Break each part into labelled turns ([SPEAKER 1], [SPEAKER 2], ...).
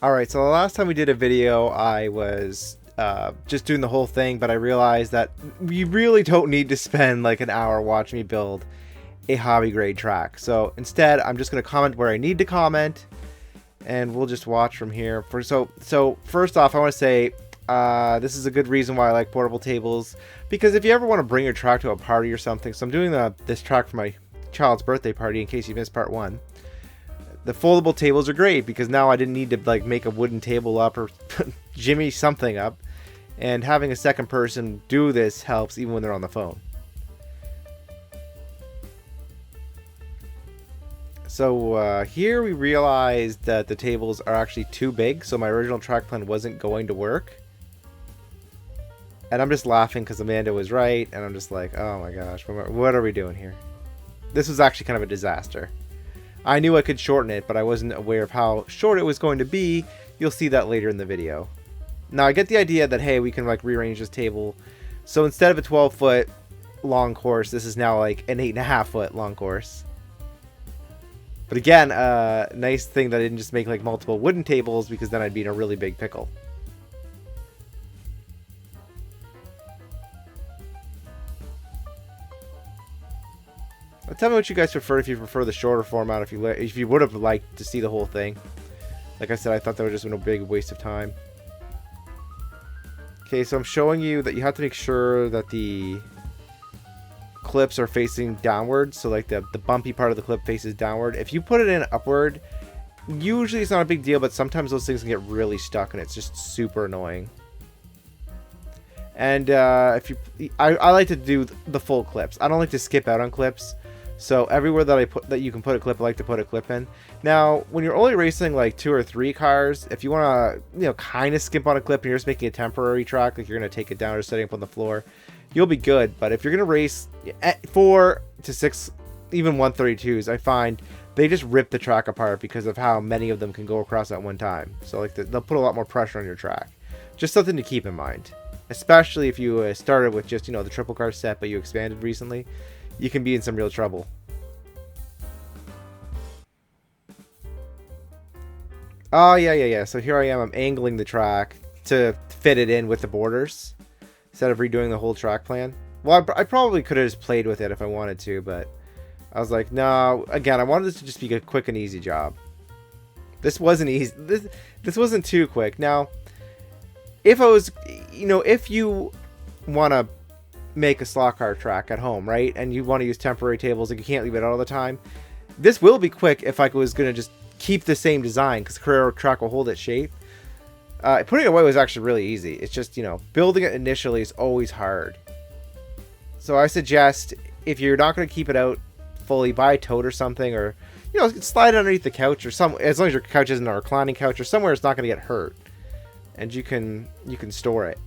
[SPEAKER 1] Alright, so the last time we did a video, I was just doing the whole thing, but I realized that we really don't need to spend like an hour watching me build a hobby grade track. So instead, I'm just going to comment where I need to comment, and we'll just watch from here. So first off, I want to say this is a good reason why I like portable tables, because if you ever want to bring your track to a party or something, so I'm doing this track for my child's birthday party in case you missed part one. The foldable tables are great because now I didn't need to like make a wooden table up or jimmy something up, and having a second person do this helps even when they're on the phone. So here we realized that the tables are actually too big, so my original track plan wasn't going to work. And I'm just laughing because Amanda was right, and I'm just like, oh my gosh, what are we doing here? This was actually kind of a disaster. I knew I could shorten it, but I wasn't aware of how short it was going to be. You'll see that later in the video. Now I get the idea that, hey, we can like rearrange this table. So instead of a 12-foot long course, this is now like an 8.5-foot long course. But again, nice thing that I didn't just make like multiple wooden tables, because then I'd be in a really big pickle. Tell me what you guys prefer, if you prefer the shorter format, if you would have liked to see the whole thing. Like I said, I thought that would just been a big waste of time. Okay, so I'm showing you that you have to make sure that the clips are facing downward, so like the bumpy part of the clip faces downward. If you put it in upward, usually it's not a big deal, but sometimes those things can get really stuck and it's just super annoying. And I like to do the full clips. I don't like to skip out on clips. So everywhere that you can put a clip, I like to put a clip in. Now, when you're only racing like 2 or 3 cars, if you want to, kind of skimp on a clip and you're just making a temporary track, like you're going to take it down or setting up on the floor, you'll be good. But if you're going to race 4 to 6, even 132s, I find they just rip the track apart because of how many of them can go across at one time. So like they'll put a lot more pressure on your track. Just something to keep in mind. Especially if you started with just, the triple car set, but you expanded recently, you can be in some real trouble. Oh, yeah. So here I am. I'm angling the track to fit it in with the borders instead of redoing the whole track plan. Well, I probably could have just played with it if I wanted to, but I was like, no. Again, I wanted this to just be a quick and easy job. This wasn't easy. This wasn't too quick. Now, if I was, if you want to make a slot car track at home, right, and you want to use temporary tables and you can't leave it out all the time, this will be quick if I was going to just keep the same design, because the Carrera track will hold its shape. Putting it away was actually really easy. It's just, building it initially is always hard. So I suggest, if you're not going to keep it out fully, buy a tote or something, or, slide it underneath the couch, or as long as your couch isn't a reclining couch, or somewhere it's not going to get hurt. And you can store it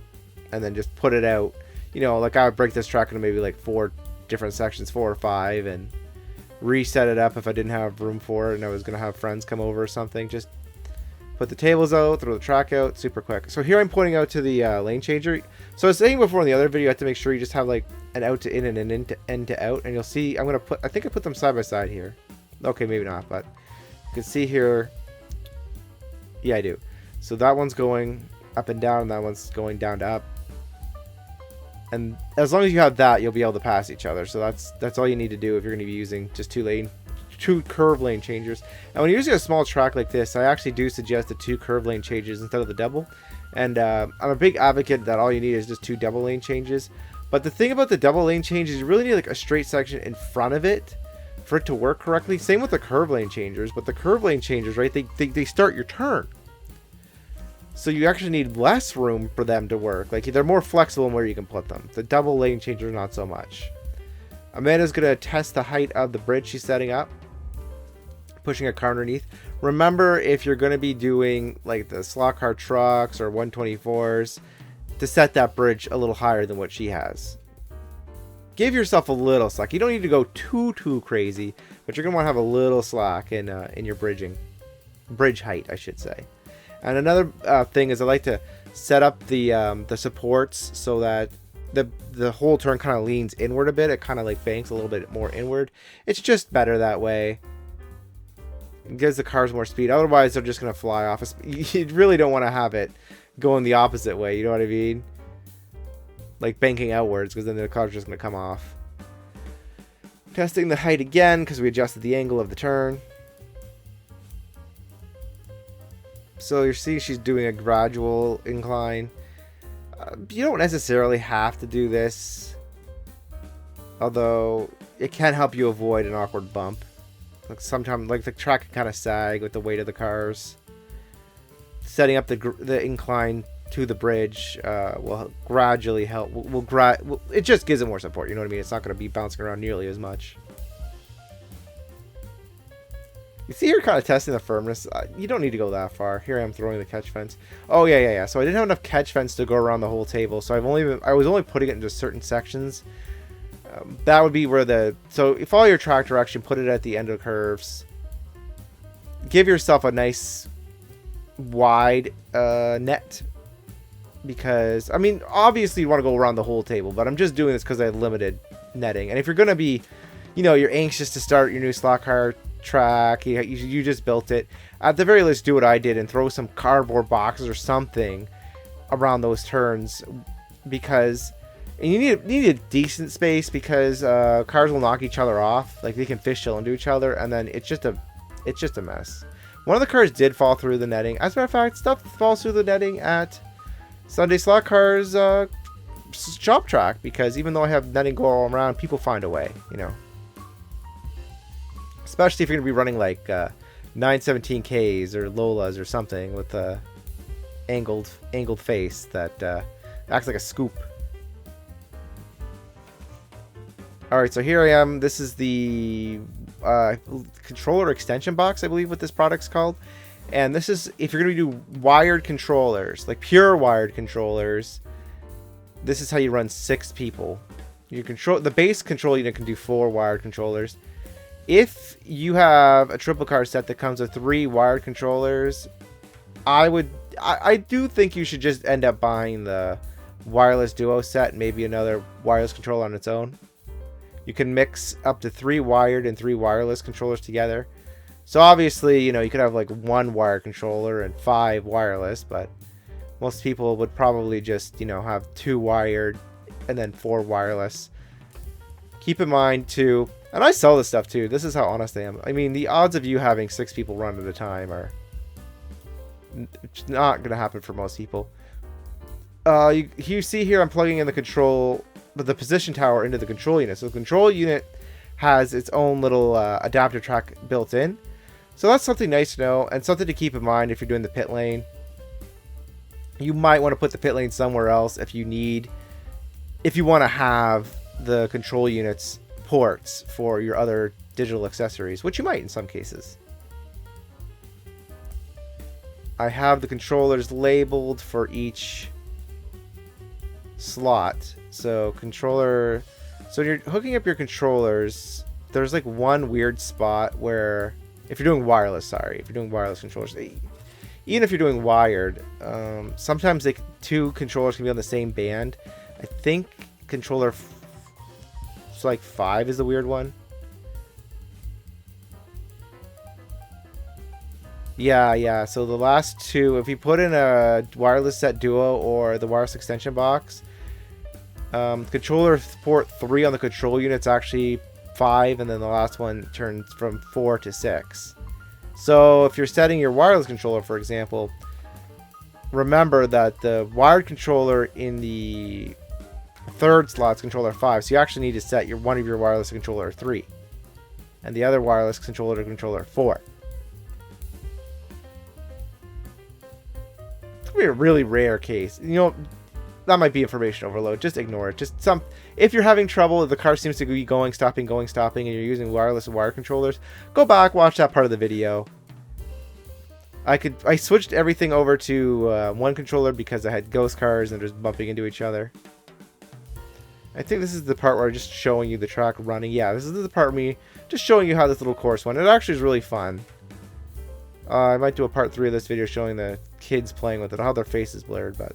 [SPEAKER 1] and then just put it out. Like I would break this track into maybe like 4 different sections, 4 or 5, and reset it up if I didn't have room for it and I was going to have friends come over or something. Just put the tables out, throw the track out, super quick. So here I'm pointing out to the lane changer. So I was saying before in the other video, you have to make sure you just have like an out to in and an in to end to out. And you'll see, I think I put them side by side here. Okay, maybe not, but you can see here. Yeah, I do. So that one's going up and down, and that one's going down to up. And as long as you have that, you'll be able to pass each other. So that's all you need to do if you're going to be using just 2 curve lane changers. And when you're using a small track like this, I actually do suggest the 2 curve lane changes instead of the double. And I'm a big advocate that all you need is just 2 double lane changes. But the thing about the double lane changes, you really need like a straight section in front of it for it to work correctly. Same with the curve lane changers, but the curve lane changers, right, they start your turn. So you actually need less room for them to work. Like, they're more flexible in where you can put them. The double lane changer, not so much. Amanda's going to test the height of the bridge she's setting up. Pushing a car underneath. Remember, if you're going to be doing like the slot car trucks or 124s, to set that bridge a little higher than what she has. Give yourself a little slack. You don't need to go too crazy, but you're going to want to have a little slack in your bridge height, I should say. And another thing is I like to set up the supports so that the whole turn kind of leans inward a bit. It kind of like banks a little bit more inward. It's just better that way. It gives the cars more speed. Otherwise, they're just going to fly off. You really don't want to have it going the opposite way. You know what I mean? Like banking outwards, because then the car's just going to come off. Testing the height again, because we adjusted the angle of the turn. So you see she's doing a gradual incline. You don't necessarily have to do this. Although, it can help you avoid an awkward bump. Like sometimes, like the track can kind of sag with the weight of the cars. Setting up the incline to the bridge will gradually help. It just gives it more support. You know what I mean? It's not going to be bouncing around nearly as much. You see, you're kind of testing the firmness. You don't need to go that far. Here I am throwing the catch fence. Oh yeah. So I didn't have enough catch fence to go around the whole table. So I was only putting it into certain sections. That would be where so if all your track direction, put it at the end of curves. Give yourself a nice wide net. Because, I mean, obviously you want to go around the whole table. But I'm just doing this because I had limited netting. And if you're going to be, you know, you're anxious to start your new slot car track, you just built it, at the very least do what I did and throw some cardboard boxes or something around those turns, because you need a decent space, because cars will knock each other off, like they can fishtail into each other, and then it's just a mess. One of the cars did fall through the netting. As a matter of fact, stuff falls through the netting at Sunday Slot Cars shop track, because even though I have netting go all around, people find a way, you know. Especially if you're going to be running like 917Ks or Lolas or something with a angled face that acts like a scoop. Alright, so here I am. This is the controller extension box, I believe what this product's called. And this is, if you're going to do wired controllers, like pure wired controllers, this is how you run 6 people. You control the base control unit can do 4 wired controllers. If you have a triple car set that comes with 3 wired controllers, I do think you should just end up buying the wireless duo set, maybe another wireless controller on its own. You can mix up to 3 wired and 3 wireless controllers together. So obviously, you know, you could have like 1 wired controller and 5 wireless, but most people would probably just, you know, have 2 wired and then 4 wireless. Keep in mind too, and I sell this stuff too, this is how honest I am. I mean, the odds of you having 6 people run at a time are not going to happen for most people. You see here I'm plugging in the position tower into the control unit. So the control unit has its own little adapter track built in. So that's something nice to know, and something to keep in mind if you're doing the pit lane. You might want to put the pit lane somewhere else if you want to have the control unit's ports for your other digital accessories, which you might in some cases. I have the controllers labeled for each slot. So when you're hooking up your controllers, there's like one weird spot where, if you're doing wireless controllers, even if you're doing wired, sometimes 2 controllers can be on the same band. I think controller like 5 is the weird one. Yeah. So the last 2, if you put in a wireless set duo or the wireless extension box, controller port 3 on the control unit's actually 5, and then the last one turns from 4 to 6. So if you're setting your wireless controller, for example, remember that the wired controller in the 3rd slot's controller 5, so you actually need to set one of your wireless controller 3, and the other wireless controller to controller 4. It's gonna be a really rare case. You know, that might be information overload. Just ignore it. If you're having trouble, the car seems to be going, stopping, and you're using wireless and wire controllers, go back, watch that part of the video. I switched everything over to one controller because I had ghost cars and they're just bumping into each other. I think this is the part where I'm just showing you the track running. Yeah, this is the part of me just showing you how this little course went. It actually is really fun. I might do a part 3 of this video showing the kids playing with it. I'll have their faces blurred, but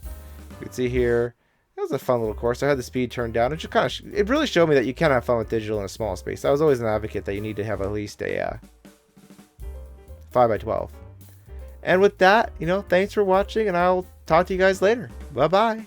[SPEAKER 1] you can see here, it was a fun little course. I had the speed turned down. It just kind of, it really showed me that you can have fun with digital in a small space. I was always an advocate that you need to have at least a 5 by 12. And with that, thanks for watching, and I'll talk to you guys later. Bye bye.